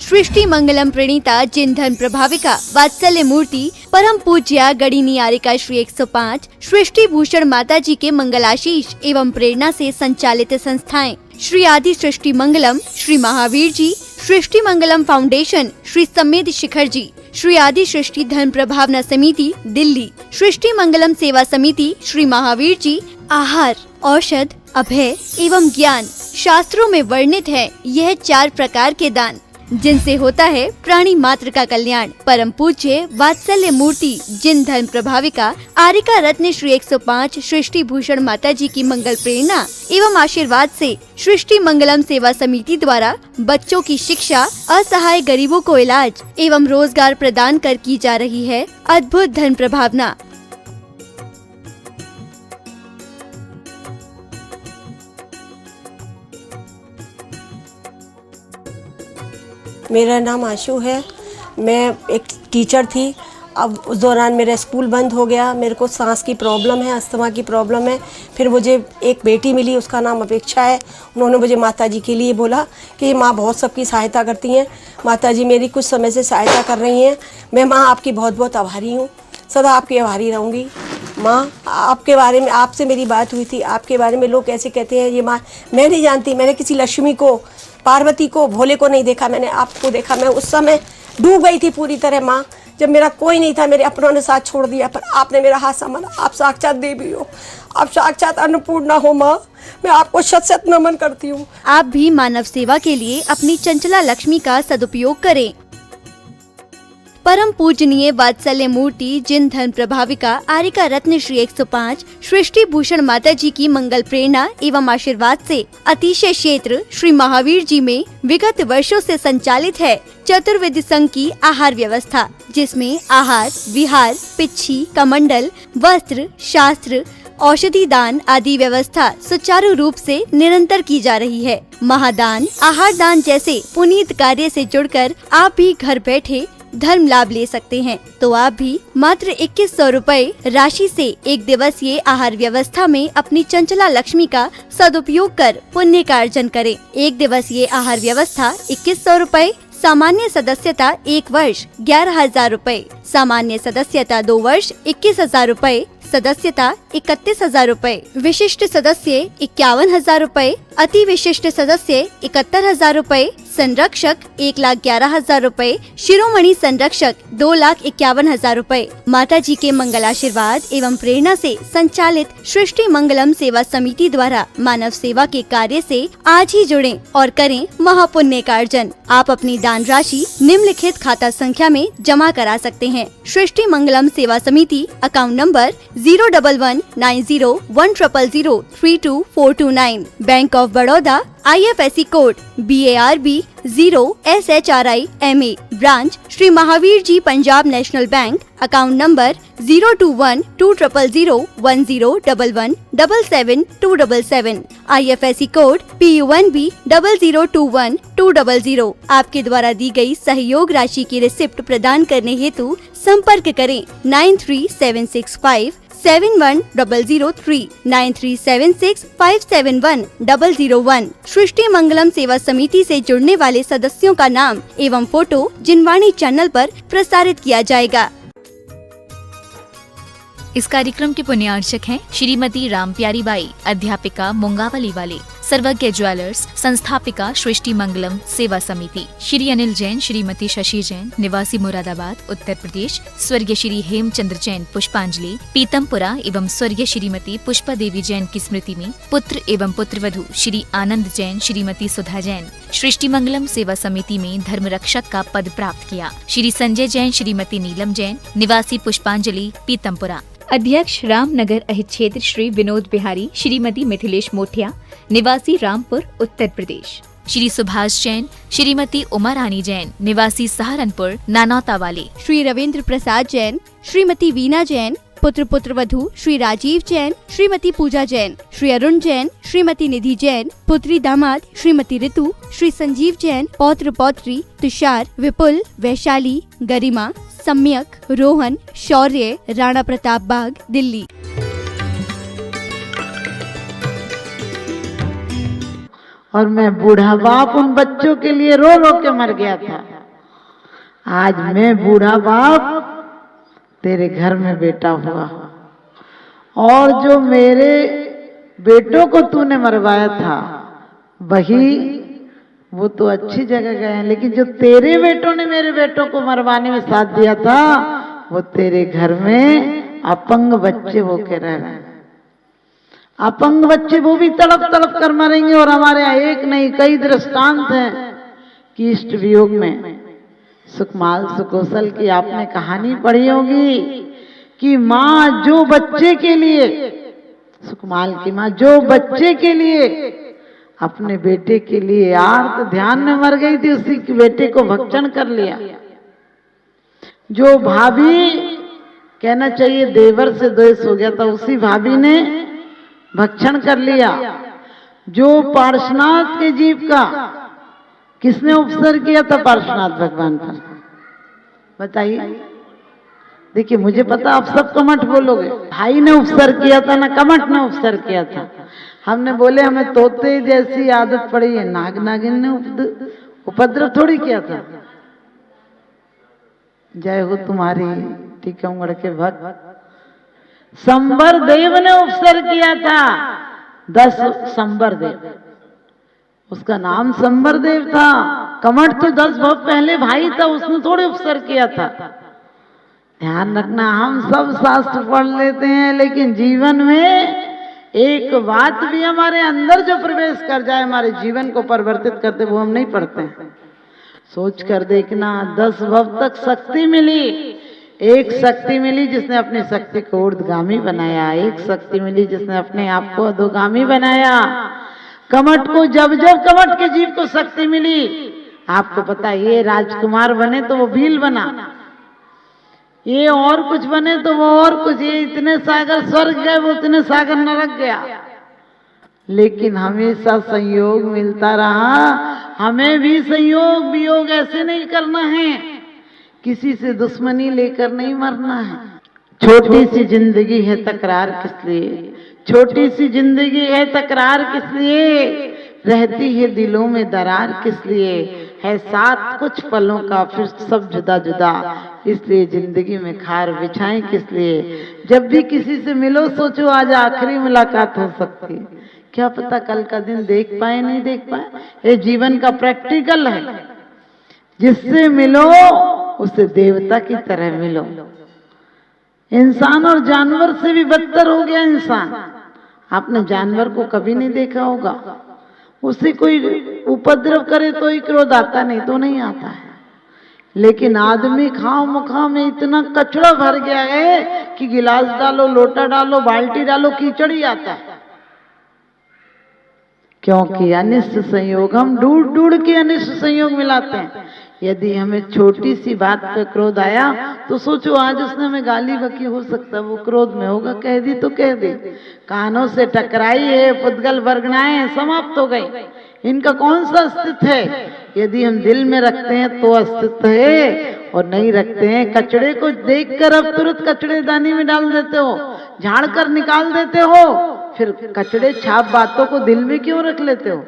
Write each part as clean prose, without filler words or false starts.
सृष्टि मंगलम प्रणीता जिन धर्म प्रभाविका वात्सल्य मूर्ति परम पूज्या गणिनी आरिका श्री 105 सृष्टि भूषण माता जी के मंगलाशीष एवं प्रेरणा से संचालित संस्थाएं श्री आदि सृष्टि मंगलम, श्री महावीर जी, सृष्टि मंगलम फाउंडेशन, श्री समेत शिखर जी, श्री आदि सृष्टि धर्म प्रभावना समिति दिल्ली, सृष्टि मंगलम सेवा समिति, श्री महावीर जी। आहार, औषध, अभय एवं ज्ञान शास्त्रों में वर्णित है यह 4 प्रकार के दान जिनसे होता है प्राणी मात्र का कल्याण। परम पूज्य वात्सल्य मूर्ति जिन धर्म प्रभाविका आरिका रत्न श्री 105 सृष्टि भूषण माता जी की मंगल प्रेरणा एवं आशीर्वाद से सृष्टि मंगलम सेवा समिति द्वारा बच्चों की शिक्षा, असहाय गरीबों को इलाज एवं रोजगार प्रदान कर की जा रही है अद्भुत धर्म प्रभावना। मेरा नाम आशु है। मैं एक टीचर थी। अब उस दौरान मेरा स्कूल बंद हो गया। मेरे को सांस की प्रॉब्लम है, अस्थमा की प्रॉब्लम है। फिर मुझे एक बेटी मिली, उसका नाम अपेक्षा है। उन्होंने मुझे माता जी के लिए बोला कि माँ बहुत सबकी सहायता करती हैं, माता जी मेरी कुछ समय से सहायता कर रही हैं। मैं माँ आपकी बहुत बहुत आभारी हूँ, सदा आपकी आभारी रहूँगी। माँ आपके बारे में, आपसे मेरी बात हुई थी, आपके बारे में लोग कैसे कहते हैं ये माँ, मैं नहीं जानती। मैंने किसी लक्ष्मी को, पार्वती को, भोले को नहीं देखा, मैंने आपको देखा। मैं उस समय डूब गई थी पूरी तरह माँ, जब मेरा कोई नहीं था, मेरे अपनों ने साथ छोड़ दिया, पर आपने मेरा हाथ संभाला। आप साक्षात देवी हो, आप साक्षात अन्नपूर्णा हो माँ, मैं आपको शत शत नमन करती हूँ। आप भी मानव सेवा के लिए अपनी चंचला लक्ष्मी का सदुपयोग करें। परम पूजनीय वात्सल्य मूर्ति जिन धर्म प्रभाविका आरिका रत्न श्री 105 सृष्टि भूषण माता जी की मंगल प्रेरणा एवं आशीर्वाद से अतिशय क्षेत्र श्री महावीर जी में विगत वर्षों से संचालित है चतुर्विध संघ की आहार व्यवस्था, जिसमें आहार, विहार, पिच्छी, कमंडल, वस्त्र, शास्त्र, औषधि दान आदि व्यवस्था सुचारू रूप से निरंतर की जा रही है। महादान, आहार दान जैसे पुनीत कार्य से जुड़कर आप भी घर बैठे धर्म लाभ ले सकते हैं। तो आप भी मात्र 2100 रुपए राशि से 1 दिवसीय आहार व्यवस्था में अपनी चंचला लक्ष्मी का सदुपयोग कर पुण्य का अर्जन करें। 1 दिवसीय आहार व्यवस्था 2100 रुपए, सामान्य सदस्यता 1 वर्ष 11,000 रुपए, सामान्य सदस्यता 2 वर्ष 21,000 रुपए, सदस्यता 31,000 रुपए, विशिष्ट सदस्य 51,000 रुपए, अति विशिष्ट सदस्य 71,000 रुपए, संरक्षक 1,11,000 रुपए, शिरोमणि संरक्षक 2,51,000 रुपए। माता जी के मंगलाशीर्वाद एवं प्रेरणा से संचालित सृष्टि मंगलम सेवा समिति द्वारा मानव सेवा के कार्य से आज ही जुड़ें और करें महापुण्य का अर्जन। आप अपनी दान राशि निम्नलिखित खाता संख्या में जमा करा सकते हैं। सृष्टि Mangalam Seva Samiti, account number 01190100032 bank of Baroda, IFSC code BARB 0SHRIMA, branch Shri Mahavir ji Punjab national bank, account number 021-200-101177-277, IFSC code PUNB 0021200। आपके द्वारा दी गई सहयोग राशि की रिसिप्ट प्रदान करने हेतु संपर्क करें 9376571003 9376571001। सृष्टि मंगलम सेवा समिति से जुड़ने वाले सदस्यों का नाम एवं फोटो जिनवाणी चैनल पर प्रसारित किया जाएगा। इस कार्यक्रम के पुण्यार्चक हैं श्रीमती राम प्यारी बाई, अध्यापिका मुंगावली वाले, सर्वज्ञ ज्वेलर्स, संस्थापिका सृष्टि मंगलम सेवा समिति, श्री अनिल जैन, श्रीमती शशि जैन, निवासी मुरादाबाद उत्तर प्रदेश, स्वर्गीय श्री हेमचंद्र जैन पुष्पांजलि, पीतमपुरा एवं स्वर्गीय श्रीमती पुष्पा देवी जैन की स्मृति में पुत्र एवं पुत्रवधू श्री आनंद जैन, श्रीमती सुधा जैन सृष्टि मंगलम सेवा समिति में धर्म रक्षक का पद प्राप्त किया। श्री संजय जैन, श्रीमती नीलम जैन, निवासी पुष्पांजलि पीतमपुरा। अध्यक्ष रामनगर अहित क्षेत्र श्री विनोद बिहारी, श्रीमती मिथिलेश मोठिया, निवासी रामपुर उत्तर प्रदेश। श्री सुभाष जैन, श्रीमती उमा रानी जैन, निवासी सहारनपुर नानौता वाले। श्री रविंद्र प्रसाद जैन, श्रीमती वीना जैन, पुत्र पुत्रवधू श्री राजीव जैन, श्रीमती पूजा जैन, श्री अरुण जैन, श्रीमती निधि जैन, पुत्री दामाद श्रीमती ऋतु, श्री संजीव जैन, पौत्र पौत्री तुषार, विपुल, वैशाली, गरिमा, सम्यक, रोहन, शौर्य, राणा प्रताप बाग, दिल्ली। और मैं बूढ़ा बाप उन बच्चों के लिए रो रो के मर गया था। आज मैं बूढ़ा बाप तेरे घर में बेटा हुआ, और जो मेरे बेटों को तूने मरवाया था वही, वो तो अच्छी जगह गए हैं, लेकिन जो तेरे बेटों ने मेरे बेटों को मरवाने में साथ दिया था वो तेरे घर में अपंग बच्चे होके रह रहे हैं। अपंग बच्चे वो भी तड़प तड़प कर मरेंगे। और हमारे यहाँ एक नहीं कई दृष्टांत हैं कि इष्ट वियोग में सुकमाल सुकोसल की आपने कहानी पढ़ी होगी कि माँ जो बच्चे के लिए, सुकमाल की माँ जो बच्चे के लिए अपने बेटे के लिए आर्त ध्यान में मर गई थी, उसी के बेटे को भक्षण कर लिया। जो भाभी, कहना चाहिए देवर से द्वेष हो गया था, उसी भाभी ने भक्षण कर लिया। जो पार्श्वनाथ के जीव का किसने उपसर्ग किया था पार्श्वनाथ भगवान पर, बताइए। देखिए मुझे पता आप सब कमठ बोलोगे, भाई ने उपसर्ग किया था ना कमठ ने उपसर्ग किया था। हमने बोले हमें तोते जैसी आदत पड़ी है, नाग नागिन ने उपद्रव थोड़ी किया था। जय हो तुम्हारी टीकमगढ़ के भक्त। संबर देव ने उपसर्ग किया था 10 संबर देव, उसका नाम संबर देव था। कमठ तो 10 भव पहले भाई था, उसने थोड़े उपसर्ग किया था। ध्यान रखना, हम सब शास्त्र पढ़ लेते हैं लेकिन जीवन में एक बात भी हमारे अंदर जो प्रवेश कर जाए, हमारे जीवन को परिवर्तित करते, वो हम नहीं पढ़ते हैं। सोच कर देखना, 10 भव तक शक्ति मिली, एक शक्ति मिली जिसने अपनी शक्ति को ऊर्ध्वगामी बनाया, एक शक्ति मिली जिसने अपने आप को अधोगामी बनाया। कमठ को जब जब कमठ के जीव को शक्ति मिली, आपको पता ये राजकुमार बने तो वो भील बना, ये और कुछ बने तो वो और कुछ, ये इतने सागर स्वर्ग गए वो इतने सागर नरक गया। लेकिन हमेशा संयोग मिलता रहा। हमें भी संयोग वियोग ऐसे नहीं करना है, किसी से दुश्मनी लेकर नहीं मरना है। छोटी सी जिंदगी है तकरार किस लिए, छोटी सी जिंदगी है तकरार किस लिए, रहती है दिलों में दरार किस लिए, है साथ कुछ पलों का फिर सब जुदा जुदा, इसलिए जिंदगी में खार बिछाएं किस लिए। जब भी किसी से मिलो सोचो आज आखिरी मुलाकात हो सकती है, क्या पता कल का दिन देख पाए नहीं देख पाए। ये जीवन का प्रैक्टिकल है, जिससे मिलो उसे देवता की तरह मिलो। इंसान और जानवर से भी बदतर हो गया इंसान। आपने जानवर को कभी नहीं देखा होगा, उसे कोई उपद्रव करे तो ही क्रोध आता, नहीं तो नहीं आता है। लेकिन आदमी खाओ मुखाओ में इतना कचरा भर गया है कि गिलास डालो, लोटा डालो, बाल्टी डालो, कीचड़ ही आता है। क्योंकि अनिष्ट संयोग, हम ढूंढ ढूंढ के अनिष्ट संयोग मिलाते हैं। यदि हमें छोटी सी बात पे क्रोध आया तो सोचो आज उसने हमें गाली बकी, हो सकता है वो क्रोध में होगा, कह दी तो कह दी। कानों से टकराई है, पुद्गल वर्गणाएं समाप्त हो गई, इनका कौन सा अस्तित्व है। यदि हम दिल में रखते हैं तो अस्तित्व है, और नहीं रखते हैं, कचड़े को देखकर अब तुरंत कचड़ेदानी में डाल देते हो, झाड़ कर निकाल देते हो, फिर कचड़े छाप बातों को दिल में क्यों रख लेते हो।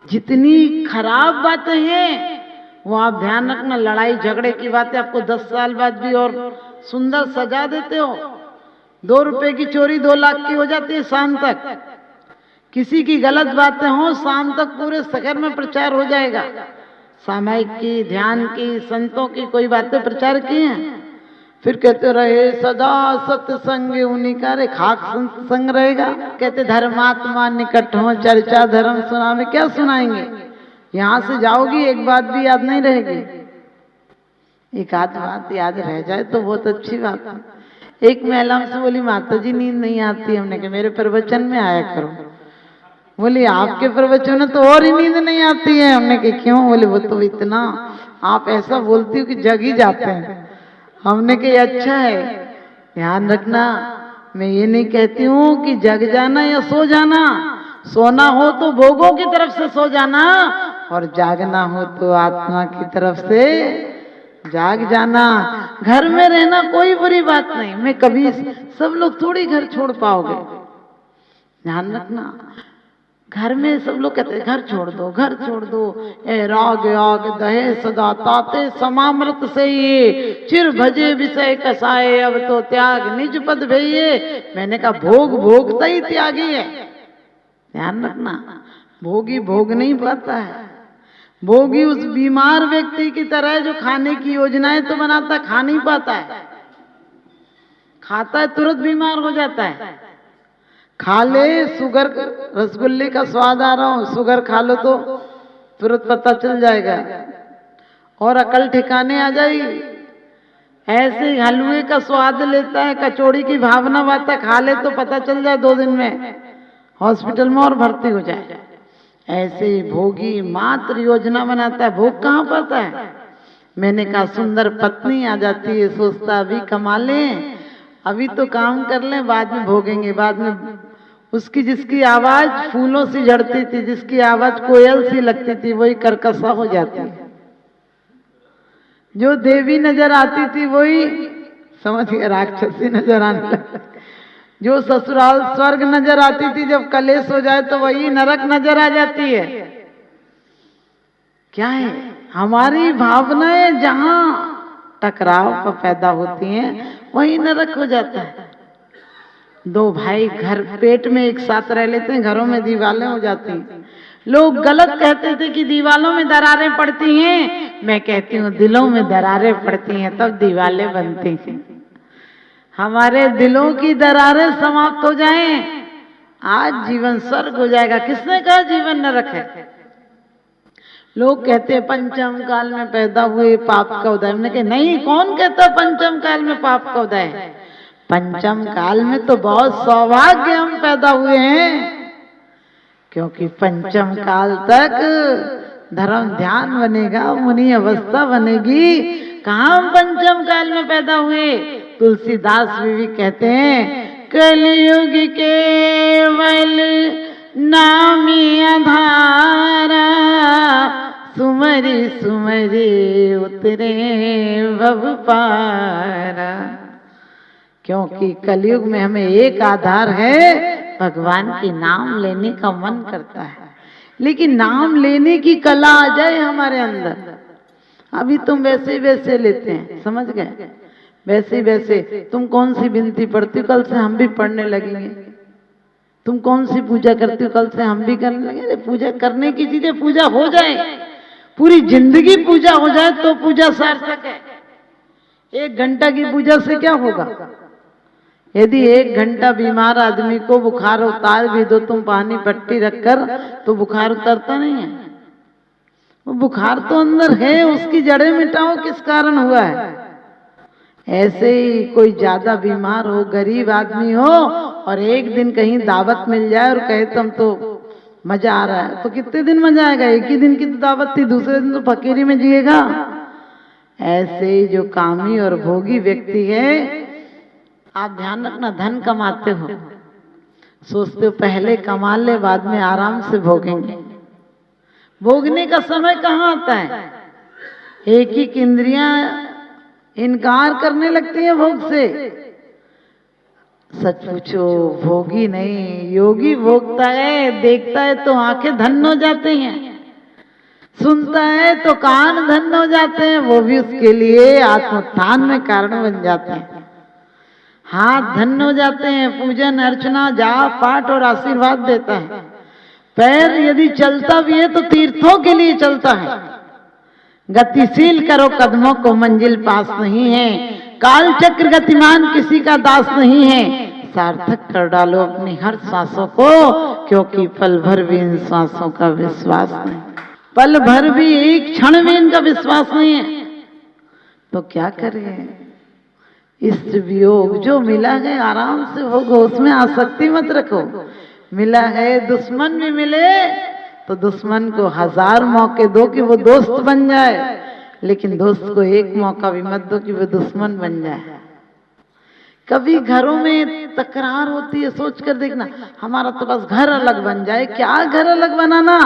जितनी खराब बातें हैं वो आप ध्यान रखना, लड़ाई झगड़े की बातें आपको 10 साल बाद भी और सुंदर सजा देते हो। 2 रुपए की चोरी 2 लाख की हो जाती है शाम तक। किसी की गलत बातें हो, शाम तक पूरे शहर में प्रचार हो जाएगा। सामायिक की, ध्यान की, संतों की कोई बातें प्रचार की हैं, फिर कहते रहे सदा सत्संग उन्हीं का, रे खाक संत संग रहेगा। कहते धर्मात्मा निकट हो, चर्चा धर्म सुना में क्या सुनाएंगे। यहां से जाओगी एक बात भी याद नहीं रहेगी, एक आध बात याद रह जाए तो बहुत अच्छी बात है। एक महिला हमसे बोली माता जी नींद नहीं आती। हमने कहा मेरे प्रवचन में आया करो। बोली आपके प्रवचन में तो और ही नींद नहीं आती है। हमने कहा क्यों? बोले वो तो इतना आप ऐसा बोलती हो कि जग ही जाते हैं। हमने कहा अच्छा है, ध्यान रखना, मैं ये नहीं कहती हूँ कि जग जाना या सो जाना। सोना हो तो भोगों की तरफ से सो जाना, और जागना हो तो आत्मा की तरफ से जाग जाना। घर में रहना कोई बुरी बात नहीं, मैं कभी, सब लोग थोड़ी घर छोड़ पाओगे, ध्यान रखना। घर में सब लोग कहते हैं घर छोड़ दो, घर छोड़ दो, ए राग आग दहे सदा ताते समामृत से ये चिर भजे विषय कसाए, अब तो त्याग निज पद भइये। मैंने कहा भोग भोगता ही त्यागी है, ध्यान रखना। भोगी भोग नहीं पाता है, भोगी उस बीमार व्यक्ति की तरह है जो खाने की योजनाएं तो बनाता, खा नहीं पाता है, खाता है तुरंत बीमार हो जाता है। खा ले, शुगर रसगुल्ले का स्वाद आ रहा हो, शुगर खा लो तो तुरंत पता चल जाएगा और अकल ठिकाने आ जाएगी। ऐसे हलवे का स्वाद लेता है, कचौड़ी की भावना बात है, खा ले तो पता चल जाए 2 दिन में हॉस्पिटल में और भर्ती हो जाए। ऐसे ही भोगी मात्र योजना बनाता है, भोग कहाँ पाता है। मैंने कहा सुंदर पत्नी आ जाती है, सोचता अभी कमा लें, अभी तो काम कर लें, बाद में भोगेंगे। बाद में उसकी जिसकी आवाज फूलों से झड़ती थी, जिसकी आवाज कोयल सी लगती थी, वही कर्कशा हो जाती है। जो देवी नजर आती थी वही समझ गए राक्षसी नजर आने लगती। जो ससुराल स्वर्ग नजर आती थी, जब कलेश हो जाए तो वही नरक नजर आ जाती है। क्या है, हमारी भावनाएं जहां टकराव पर पैदा होती हैं वही नरक हो जाता है। 2 भाई घर पेट में एक साथ रह लेते हैं, घरों में दीवारें हो जाती हैं। लोग गलत कहते थे कि दीवालों में दरारें पड़ती हैं, मैं कहती हूँ दिलों में दरारें पड़ती हैं तब दीवारें बनती हैं। हमारे दिलों की दरारें समाप्त हो जाएं, आज जीवन स्वर्ग हो जाएगा। किसने कहा जीवन नरक है। लोग कहते हैं पंचम काल में पैदा हुए पाप का उदय। हमने कहा नहीं, कौन कहता पंचम काल में पाप का उदय है। पंचम काल में तो बहुत सौभाग्य हम पैदा हुए हैं, क्योंकि पंचम काल तक धर्म ध्यान बनेगा, मुनि अवस्था बनेगी। कहाँ हम पंचम काल में पैदा हुए। तुलसीदास भी कहते हैं कलयुग केवल नामी आधारा, सुमरी सुमरी उतरे भव पारा। क्योंकि कलयुग में हमें एक आधार है, भगवान के नाम लेने का मन करता है, लेकिन नाम लेने की कला आ जाए हमारे अंदर। अभी तुम वैसे वैसे लेते हैं, समझ गए, वैसे वैसे। तुम कौन सी विनती पढ़ती हो, कल से हम भी पढ़ने लगेंगे। तुम कौन सी पूजा करती हो, कल से हम भी करने लगे। पूजा करने की चीजें पूजा हो जाए, पूरी जिंदगी पूजा हो जाए तो पूजा सार्थक है। 1 घंटा की पूजा से क्या होगा। यदि 1 घंटा बीमार आदमी को बुखार उतार भी दो तुम पानी पट्टी रखकर, तो बुखार उतरता नहीं है। वो बुखार तो अंदर है, उसकी जड़ें मिटाओ किस कारण हुआ है। ऐसे ही कोई ज्यादा बीमार हो, गरीब आदमी हो, और एक दिन कहीं दावत मिल जाए और कहे तुम तो मजा आ रहा है, तो कितने दिन मजा आएगा। 1 ही दिन की तो दावत थी, दूसरे दिन तो फकीरी में जिएगा। ऐसे ही जो कामी और भोगी व्यक्ति है, आप ध्यान रखना, धन कमाते हो, सोचते हो पहले कमा ले बाद में आराम से भोगेंगे। भोगने का समय कहाँ आता है। एक ही इंद्रियां इनकार करने लगती है भोग से। सच पूछो, भोगी नहीं योगी भोगता है। देखता है तो आंखें धन्य हो जाती हैं, सुनता है तो कान धन्य हो जाते हैं, वो भी उसके लिए आत्मोत्थान में कारण बन जाते हैं। हाथ धन्य हो जाते हैं, पूजन अर्चना जाप पाठ और आशीर्वाद देता है। पैर यदि चलता भी है तो तीर्थों के लिए चलता है। गतिशील करो कदमों को, मंजिल पास नहीं है। काल चक्र गतिमान किसी का दास नहीं है। सार्थक कर डालो अपनी हर सांसों को, क्योंकि पल भर भी इन सांसों का विश्वास नहीं, पल भर भी एक क्षण में इनका विश्वास नहीं है। तो क्या करें। इष्ट वियोग जो मिला है आराम से भोगो, उसमें आसक्ति मत रखो। मिला है दुश्मन भी मिले तो दुश्मन को 1000 मौके दो कि वो दोस्त बन जाए, लेकिन दोस्त को 1 मौका भी मत दो कि वो दुश्मन बन जाए। कभी घरों में तकरार होती है, सोच कर देखना, हमारा तो बस घर अलग बन जाए। क्या घर अलग बनाना।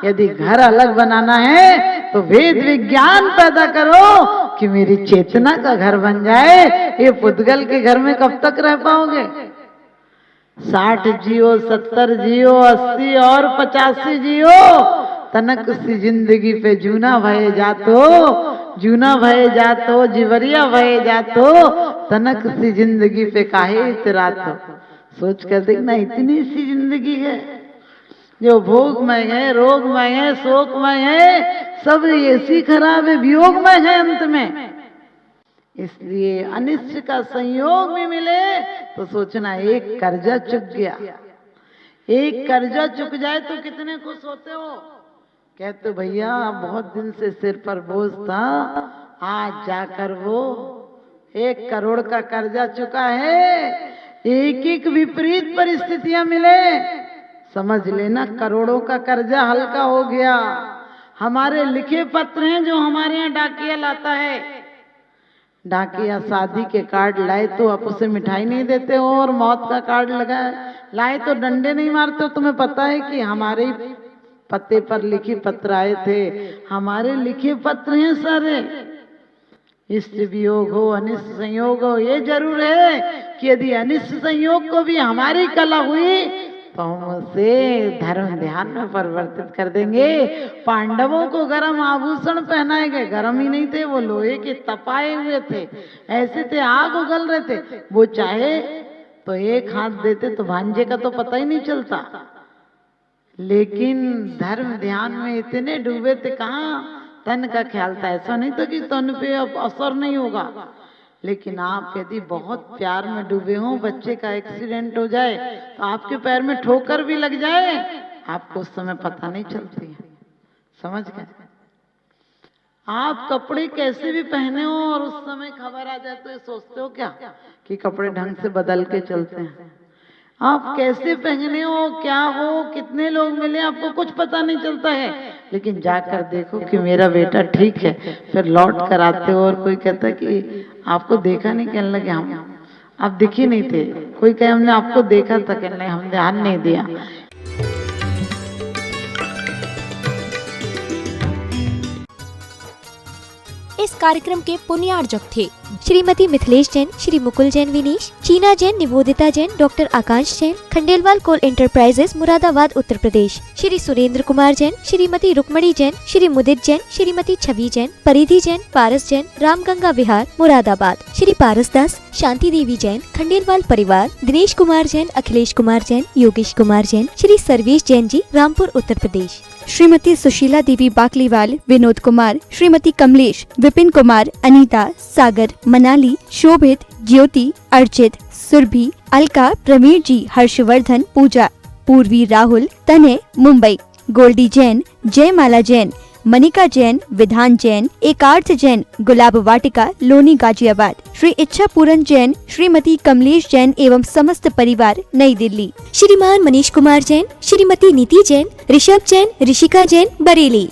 यदि घर अलग बनाना है तो वेद विज्ञान पैदा करो कि मेरी चेतना का घर बन जाए। ये पुद्गल के घर में कब तक रह पाओगे। 60 जियो, 70 जियो, 80 और 85 जियो, तनक सी जिंदगी पे जूना भये जातो, जूना भये जातो, जिवरिया भये जातो, तनक सी जिंदगी पे काहे इतरातो। सोच कर देखना, इतनी सी जिंदगी है जो भोगमय है, रोगमय है, शोकमय है, सब ऐसी खराब है, वियोगमय है अंत में। इसलिए अनिष्ट का संयोग भी मिले तो सोचना एक कर्जा चुक गया। एक कर्जा चुक जाए तो कितने खुश होते हो। कहते भैया बहुत दिन से सिर पर बोझ था, आज जाकर वो 1 करोड़ का कर्जा चुका है। एक एक विपरीत परिस्थितियां मिले, समझ लेना करोड़ों का कर्जा हल्का हो गया। हमारे लिखे पत्र हैं जो हमारे यहाँ डाकिया लाता है। डाकिया शादी के कार्ड लाए तो आप उसे मिठाई नहीं देते हो, और मौत का कार्ड लाए तो डंडे नहीं मारते हो। तुम्हें पता है कि हमारे पते पर लिखे पत्र आए थे। हमारे लिखे पत्र हैं सारे। इष्ट वियोग हो, अनिष्ट संयोग हो, ये जरूर है कि यदि अनिष्ट संयोग को भी हमारी कला हुई तो हम उसे धर्म ध्यान में परिवर्तित कर देंगे। पांडवों को गरम आभूषण पहनाए गए, गरम ही नहीं थे, वो लोहे के तपाए हुए थे, ऐसे थे आग उगल रहे थे। वो चाहे तो एक हाथ देते तो भांजे का तो पता ही नहीं चलता, लेकिन धर्म ध्यान में इतने डूबे थे, कहाँ तन का ख्याल था। ऐसा नहीं था कि तन पे अब असर नहीं होगा, लेकिन आप यदि बहुत प्यार में डूबे हो, बच्चे का एक्सीडेंट हो जाए तो आपके पैर में ठोकर भी लग जाए, आपको उस समय पता नहीं चलती है। समझ गए? आप कपड़े कैसे भी पहने हो और उस समय खबर आ जाए तो ये सोचते हो क्या कि कपड़े ढंग से बदल के चलते हैं। आप कैसे पहने हो, क्या हो, कितने लोग मिले, आपको कुछ पता नहीं चलता है, लेकिन जाकर देखो कि मेरा बेटा ठीक है, फिर लौट कर आते हो और कोई कहता है कि आपको देखा नहीं, कहने लगे हम आप दिखी नहीं थे। कोई कहे हमने आपको देखा था, कहने लगे हम ध्यान नहीं दिया। इस कार्यक्रम के पुण्यार्जक थे श्रीमती मिथिलेश जैन, श्री मुकुल जैन विनीश, चीना जैन, निवोदिता जैन, डॉक्टर आकाश जैन, खंडेलवाल कोल एंटरप्राइजेस मुरादाबाद उत्तर प्रदेश, श्री सुरेंद्र कुमार जैन, श्रीमती रुक्मणी जैन, श्री मुदित जैन, श्रीमती छवि जैन, परिधि जैन, पारस जैन, रामगंगा विहार मुरादाबाद, श्री पारस दास, शांति देवी जैन, खंडेलवाल परिवार, दिनेश कुमार जैन, अखिलेश कुमार जैन, योगेश कुमार जैन, श्री सर्वेश जैन जी, रामपुर उत्तर प्रदेश, श्रीमती सुशीला देवी बाकलीवाल, विनोद कुमार, श्रीमती कमलेश, विपिन कुमार, अनीता, सागर, मनाली, शोभित, ज्योति, अर्चित, सुरभि, अलका, प्रवीण जी, हर्षवर्धन, पूजा, पूर्वी, राहुल, तने, मुंबई, गोल्डी जैन, जयमाला जैन, मनिका जैन, विधान जैन, एकार्थ जैन, गुलाब वाटिका, लोनी, गाजियाबाद, श्री इच्छा पूरन जैन, श्रीमती कमलेश जैन एवं समस्त परिवार, नई दिल्ली, श्रीमान मनीष कुमार जैन, श्रीमती नीति जैन, ऋषभ जैन, ऋषिका जैन, बरेली।